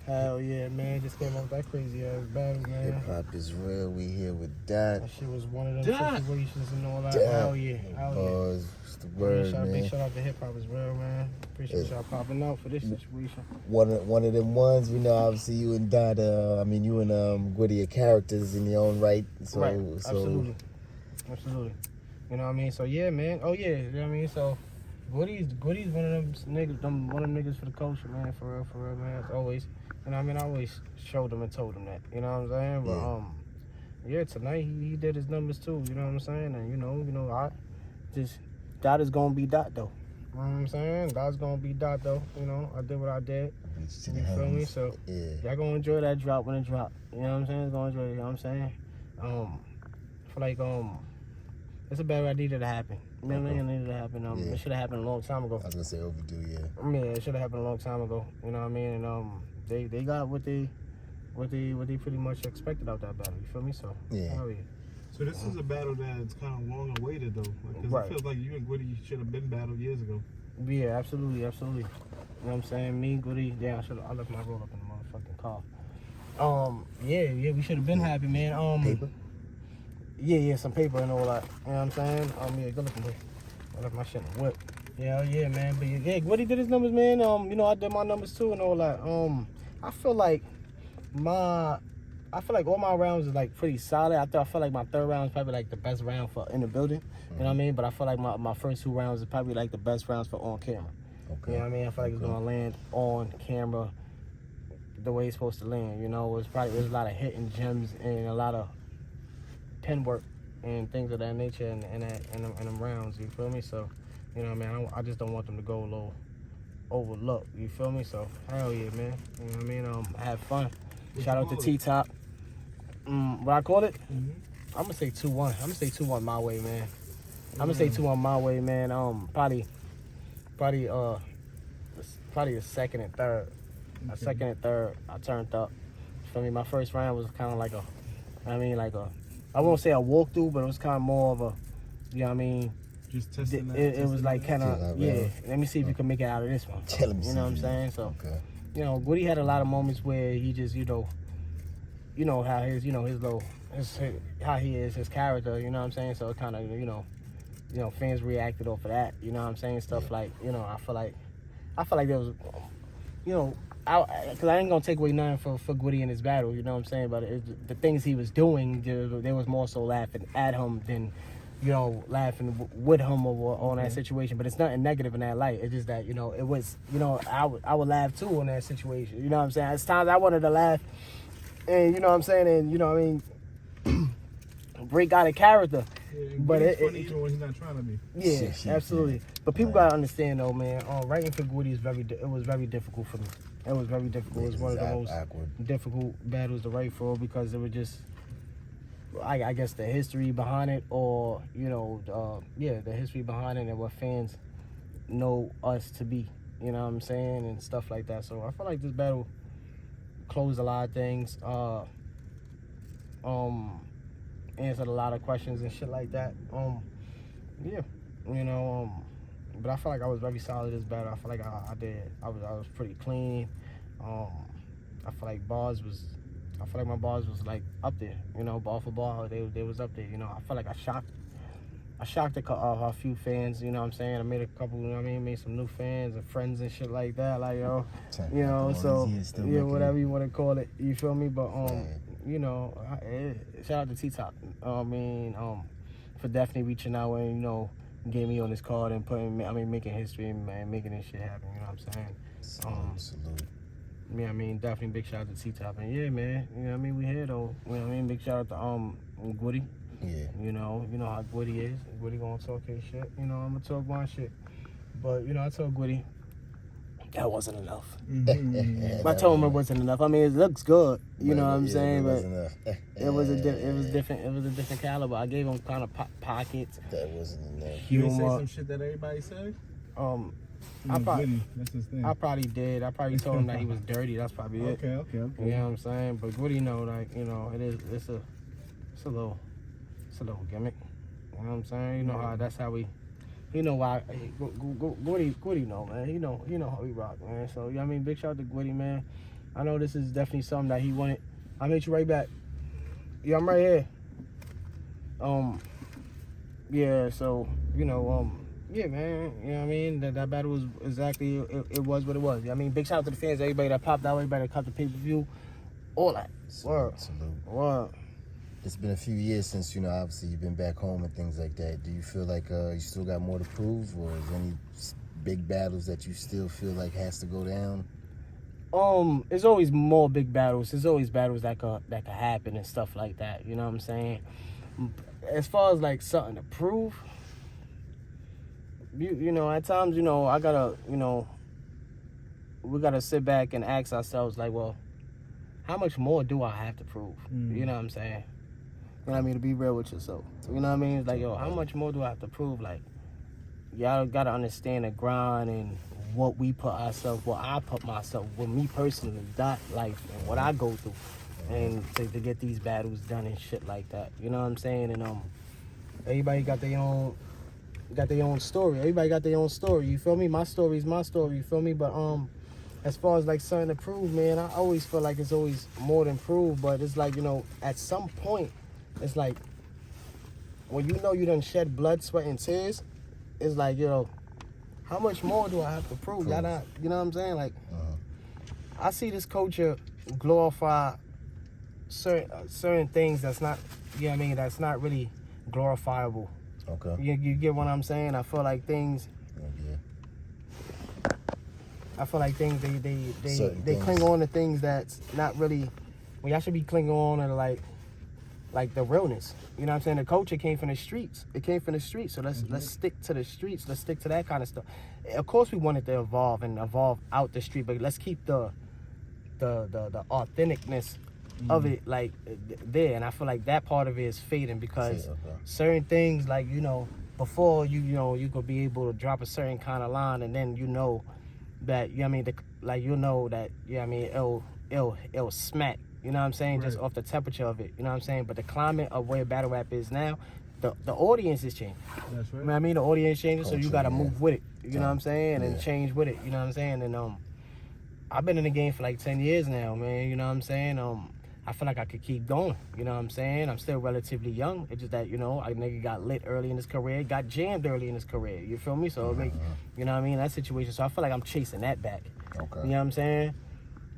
Hell yeah, man. Just came off that crazy ass battle, man. Hip hop is real. We here with that. That shit was one of them situations and all that. That. Hell yeah. It's the word, man. Big shout out to Hip Hop is real, man. Appreciate y'all popping out for this situation. One of them ones, we know, obviously, you and Dada, you and Gwitty are characters in your own right. So, right. Absolutely. You know what I mean? So, yeah, man. Oh, yeah. You know what I mean? So, Gwitty's one of them niggas, one of them niggas for the culture, man. For real, man. As always. You know what I mean? I always showed him and told him that. You know what I'm saying? But, yeah, tonight he did his numbers, too. You know what I'm saying? And, you know, I just, Dot is going to be Dot, though. You know what I'm saying? Dot's going to be Dot, though. You know, I did what I did. You feel me? So, y'all going to enjoy that drop when it drop. You know what I'm saying? It's going to enjoy it. You know what I'm saying? I feel like, it's a bad idea to happen. You know what I mean? It needed to happen. It should have happened a long time ago. I was going to say overdue, yeah. Yeah, it should have happened a long time ago. You know what I mean? And, they got what they pretty much expected out that battle. You feel me? So, hell yeah. So this is a battle that's kind of long awaited though, because it feels like you and Gwitty should have been battled years ago. Yeah, absolutely. You know what I'm saying? Me, Gwitty, I left my roll up in the motherfucking car. Yeah, we should have been happy, man. Paper? Yeah, some paper and all that. You know what I'm saying? Yeah, good looking here. I left my shit in the whip. Yeah, man. But yeah, Gwitty did his numbers, man. You know, I did my numbers too and all that. I feel like all my rounds is like pretty solid. I feel like my third round is probably like the best round for in the building. You know what I mean? But I feel like my first two rounds is probably like the best rounds for on camera. Okay. You know what I mean? I feel like it's gonna land on camera the way it's supposed to land. You know, there's a lot of hitting gems and a lot of pen work and things of that nature and them rounds. You feel me? So, you know what I mean? I just don't want them to go a little overlooked. You feel me? So, hell yeah, man. You know what I mean? Have fun. Shout out to T-Top. What I call it? I'm going to say 2-1. I'm going to say 2-1 my way, man. I'm going to say 2-1 my way, man. Probably the second and third. Second and third, I turned up. For me, my first round was kind of like I won't say a walkthrough, but it was kind of more of a, you know what I mean? Just testing that. It was like kind of, let me see if you can make it out of this one. You know what I'm saying? So, you know, Gwitty had a lot of moments where he just, you know how his little, how he is, his character, you know what I'm saying? So it kind of, you know, fans reacted off of that, you know what I'm saying? Stuff like, you know, I feel like there was, you know, because I ain't gonna take away nothing for Gwitty in his battle, you know what I'm saying? But the things he was doing, there was more so laughing at him than, you know, laughing with him on that situation. But it's nothing negative in that light. It's just that, you know, it was, you know, I would laugh too in that situation. You know what I'm saying? It's times I wanted to laugh, and you know what I'm saying, and you know what I mean, break out of character. Yeah, but it's funny even when he's not trying to be. Yeah, absolutely. But people gotta understand though, man. Writing for Gwitty was very difficult for me. It was very difficult. It was one of the most difficult battles to write for because it was just, I guess, the history behind it, or you know, the history behind it and what fans know us to be. You know what I'm saying, and stuff like that. So I feel like this battle closed a lot of things. Answered a lot of questions and shit like that. Yeah, you know, but I feel like I was very solid this battle. I feel like I was pretty clean. I feel like my bars was like up there, you know, bar for bar, they was up there, you know. I feel like I shocked a few fans, you know what I'm saying. I made a couple, you know what I mean, made some new fans and friends and shit like that, like, yo, you know, so yeah, whatever you want to call it, you feel me? But you know, shout out to T-Top. For definitely reaching out and, you know, getting me on this card and making history and making this shit happen, you know what I'm saying? Salute. Yeah, I mean, definitely big shout out to T-Top. And yeah, man, you know what I mean, we here though. You know what I mean? Big shout out to Gwitty. Yeah. You know how Gwitty is. Gwitty gonna talk his shit. You know, I'm gonna talk my shit. But, you know, I told Gwitty that wasn't enough. I told him it wasn't enough. I mean, it looks good, you know what I'm saying, but it was a different caliber. I gave him kind of pockets. That wasn't enough. You didn't say some shit that everybody said? I Gwitty, that's his thing. I probably did. I probably told him that he was dirty. That's probably it. Okay. You know what I'm saying? But Gwitty know, like, you know, it's a little gimmick. You know what I'm saying? You know how that's how we. You know why? Gwitty know, man. You know how we rock, man. So, you know what I mean? Big shout out to Gwitty, man. I know this is definitely something that he wanted. I'll meet you right back. Yeah, I'm right here. Yeah, so, you know, yeah, man, you know what I mean? That battle was exactly, it was what it was. I mean, big shout out to the fans, everybody that popped out, everybody that caught the pay-per-view, all that. Word. Word. It's been a few years since, you know, obviously you've been back home and things like that. Do you feel like you still got more to prove, or is there any big battles that you still feel like has to go down? There's always more big battles. There's always battles that could happen and stuff like that. You know what I'm saying? As far as like something to prove, you know, at times, you know, I gotta, you know, we gotta sit back and ask ourselves like, well, how much more do I have to prove? You know what I'm saying? You know what I mean? To be real with yourself. You know what I mean? It's like, yo, how much more do I have to prove? Like, y'all gotta understand the grind and what we put ourselves, what I put myself, with me personally, that life and what I go through, and to get these battles done and shit like that. You know what I'm saying? And everybody got their own story. Everybody got their own story. You feel me? My story is my story. You feel me? But as far as like something to prove, man, I always feel like it's always more than prove. But it's like, you know, at some point, it's like when you know you done shed blood, sweat, and tears, it's like, you know, how much more do I have to prove? Y'all not, you know what I'm saying? Like, I see this culture glorify certain things that's not, you know what I mean, that's not really glorifiable. Okay. You get what I'm saying? I feel like things. I feel like things they cling on to things that's not really. Well, y'all should be clinging on to like the realness. You know what I'm saying? The culture came from the streets. It came from the streets. So let's stick to the streets. Let's stick to that kind of stuff. Of course, we want it to evolve out the street, but let's keep the authenticness of it like there. And I feel like that part of it is fading because certain things, like, you know, before you know you could be able to drop a certain kind of line, and then you know that, you know what I mean, you know that, you know what I mean, it'll smack. You know what I'm saying? Right. Just off the temperature of it. You know what I'm saying? But the climate of where battle rap is now, the audience is changing. That's right. You know what I mean? The audience changes, so you got to move with it. You know what I'm saying? And change with it. You know what I'm saying? And I've been in the game for like 10 years now, man. You know what I'm saying? I feel like I could keep going. You know what I'm saying? I'm still relatively young. It's just that, you know, a nigga got lit early in his career, got jammed early in his career. You feel me? So it make, you know what I mean? That situation. So I feel like I'm chasing that back. Okay. You know what I'm saying?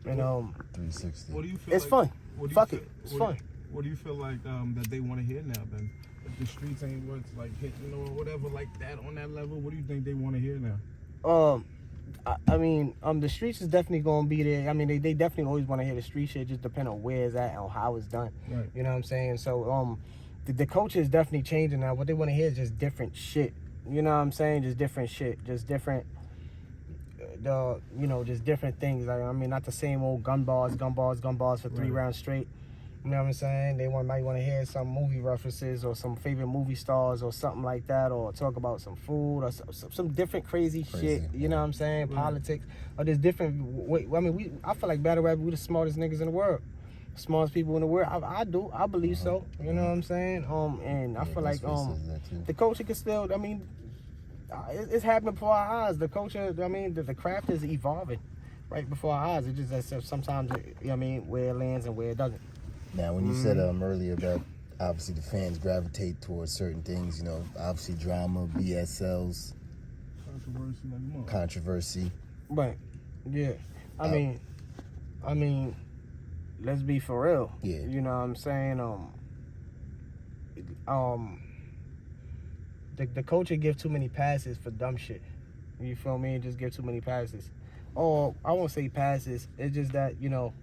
And 360. What do you feel it's like, fun. Fuck it. It's fun. What do you feel like that they want to hear now then? If the streets ain't what's like hit, you know, or whatever like that on that level, what do you think they want to hear now? I mean, the streets is definitely gonna be there. I mean, they definitely always want to hear the street shit, just depending on where it's at and how it's done. Right. You know what I'm saying? So the culture is definitely changing now. What they want to hear is just different shit. You know what I'm saying? Just different shit. Just different. You know, just different things. Like, I mean, not the same old gun bars for 3 rounds straight. You know what I'm saying? They might want to hear some movie references or some favorite movie stars or something like that, or talk about some food or some different crazy shit. You know what I'm saying? Politics or there's different. I mean, I feel like battle rap, we the smartest niggas in the world, smartest people in the world. I believe so. You know what I'm saying? And I feel like the culture can still. I mean, it's happening before our eyes. The culture. I mean, the craft is evolving right before our eyes. It's just that sometimes, you know what I mean, where it lands and where it doesn't. Now, when you said earlier about obviously the fans gravitate towards certain things, you know, obviously drama, BSLs, controversy. Right. Yeah. I mean, let's be for real. Yeah. You know what I'm saying? The culture give too many passes for dumb shit. You feel me? Just give too many passes. Or I won't say passes. It's just that, you know.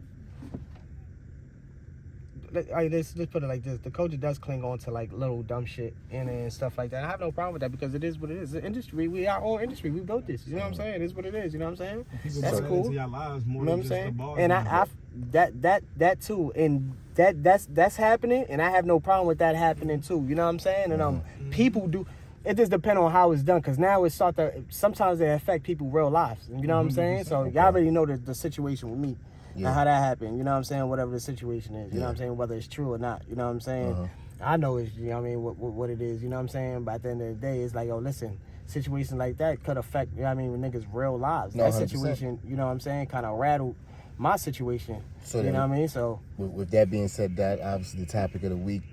Let's put it like this: the culture does cling on to like little dumb shit and stuff like that. I have no problem with that because it is what it is. The industry, we our own industry. We built this. You know what I'm saying? It is what it is. You know what I'm saying? That's cool. You know what I'm saying? And I that too, and that's happening, and I have no problem with that happening too. You know what I'm saying? And people do. It just depends on how it's done, because now it's sometimes it affect people's real lives. You know what I'm saying? So y'all already know the situation with me. Yeah. And how that happened, you know what I'm saying? Whatever the situation is, you know what I'm saying? Whether it's true or not, you know what I'm saying? I know it's, you know what I mean, what it is, you know what I'm saying? But at the end of the day, it's like, oh, listen, situations like that could affect, you know what I mean, niggas' real lives. No, that 100%. Situation, you know what I'm saying, kind of rattled my situation. So you know what I mean? So with that being said, that obviously the topic of the week,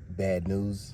bad news.